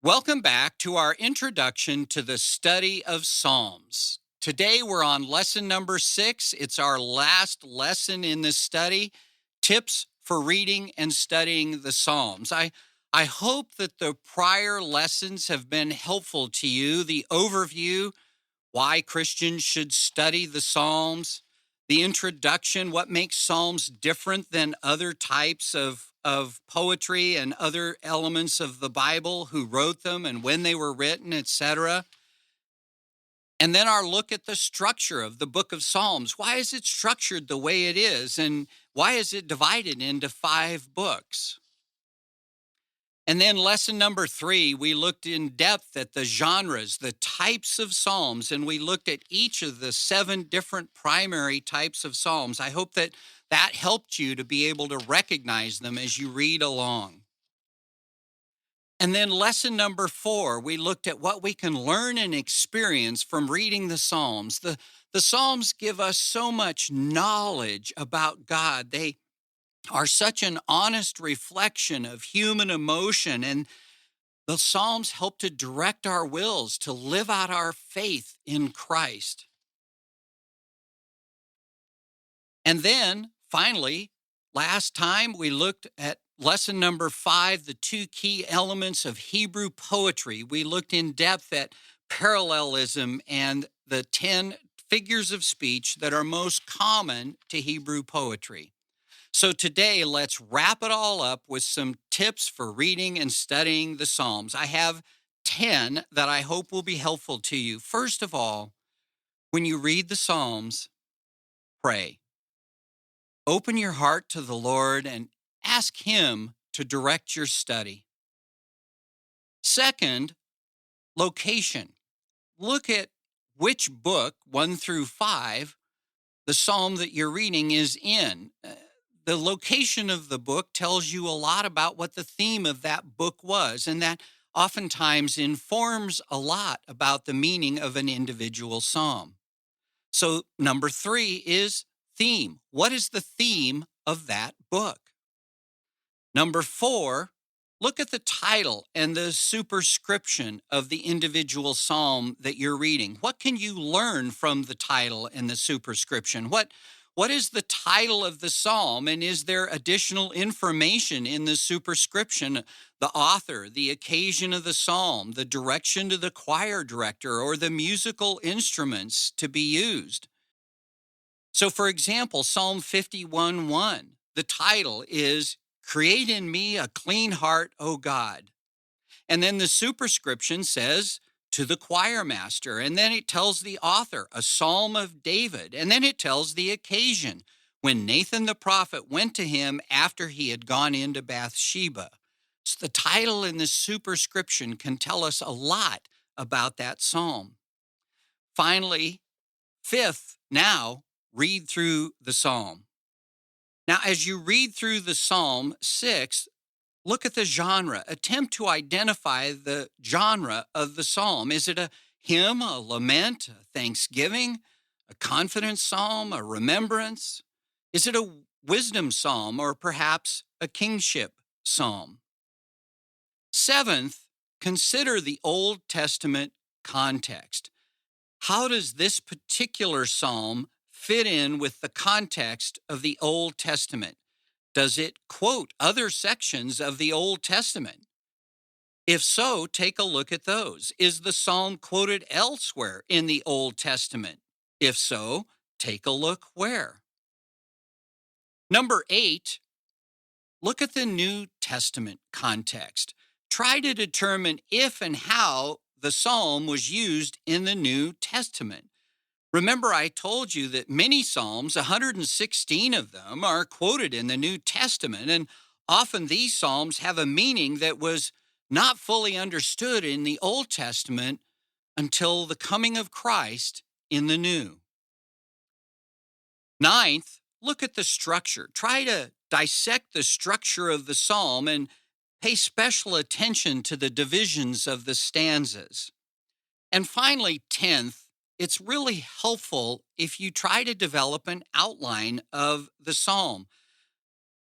Welcome back to our introduction to the study of Psalms. Today we're on lesson number 6. It's our last lesson in this study, tips for reading and studying the Psalms. I hope that the prior lessons have been helpful to you. The overview, why Christians should study the Psalms, the introduction, what makes Psalms different than other types of poetry and other elements of the Bible, who wrote them and when they were written, etc. And then our look at the structure of the book of Psalms. Why is it structured the way it is? And why is it divided into 5 books? And then lesson number 3, we looked in depth at the genres, the types of Psalms, and we looked at each of the 7 different primary types of Psalms. I hope that that helped you to be able to recognize them as you read along. And then lesson number 4, we looked at what we can learn and experience from reading the Psalms. The Psalms give us so much knowledge about God. They are such an honest reflection of human emotion, and the Psalms help to direct our wills to live out our faith in Christ. And then finally, last time we looked at lesson number 5, the 2 key elements of Hebrew poetry. We looked in depth at parallelism and the 10 figures of speech that are most common to Hebrew poetry. So today, let's wrap it all up with some tips for reading and studying the Psalms. I have 10 that I hope will be helpful to you. First of all, when you read the Psalms, pray. Open your heart to the Lord and ask Him to direct your study. Second, location. Look at which book, 1 through 5, the psalm that you're reading is in. The location of the book tells you a lot about what the theme of that book was, and that oftentimes informs a lot about the meaning of an individual psalm. So, number 3 is theme. What is the theme of that book? Number 4, look at the title and the superscription of the individual psalm that you're reading. What can you learn from the title and the superscription? What is the title of the psalm, and is there additional information in the superscription? The author, the occasion of the psalm, the direction to the choir director, or the musical instruments to be used. So, for example, Psalm 51:1, the title is Create in Me a Clean Heart, O God. And then the superscription says, to the choir master. And then it tells the author, a psalm of David. And then it tells the occasion, when Nathan the prophet went to him after he had gone into Bathsheba. So the title and the superscription can tell us a lot about that psalm. Finally, fifth, now read through the psalm. Now, as you read through the psalm, 6, look at the genre. Attempt to identify the genre of the psalm. Is it a hymn, a lament, a thanksgiving, a confidence psalm, a remembrance? Is it a wisdom psalm, or perhaps a kingship psalm? 7th, consider the Old Testament context. How does this particular psalm fit in with the context of the Old Testament? Does it quote other sections of the Old Testament? If so, take a look at those. Is the psalm quoted elsewhere in the Old Testament? If so, take a look where. Number 8, look at the New Testament context. Try to determine if and how the psalm was used in the New Testament. Remember, I told you that many psalms, 116 of them, are quoted in the New Testament, and often these psalms have a meaning that was not fully understood in the Old Testament until the coming of Christ in the New. 9th, look at the structure. Try to dissect the structure of the psalm and pay special attention to the divisions of the stanzas. And finally, 10th, it's really helpful if you try to develop an outline of the psalm.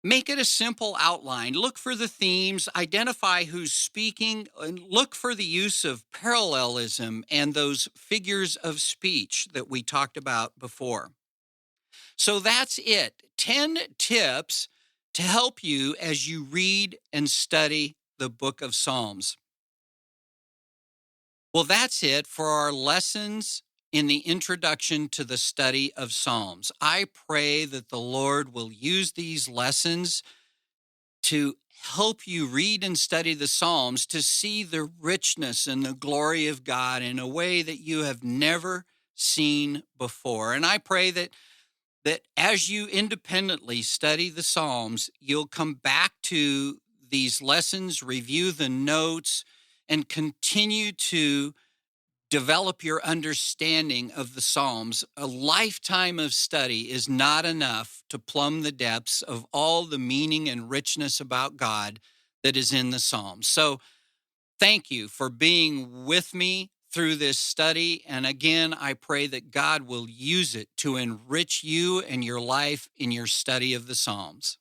Make it a simple outline. Look for the themes, identify who's speaking, and look for the use of parallelism and those figures of speech that we talked about before. So that's it. 10 tips to help you as you read and study the book of Psalms. Well, that's it for our lessons in the introduction to the study of Psalms. I pray that the Lord will use these lessons to help you read and study the Psalms to see the richness and the glory of God in a way that you have never seen before. And I pray that as you independently study the Psalms, you'll come back to these lessons, review the notes, and continue to develop your understanding of the Psalms. A lifetime of study is not enough to plumb the depths of all the meaning and richness about God that is in the Psalms. So, thank you for being with me through this study. And again, I pray that God will use it to enrich you and your life in your study of the Psalms.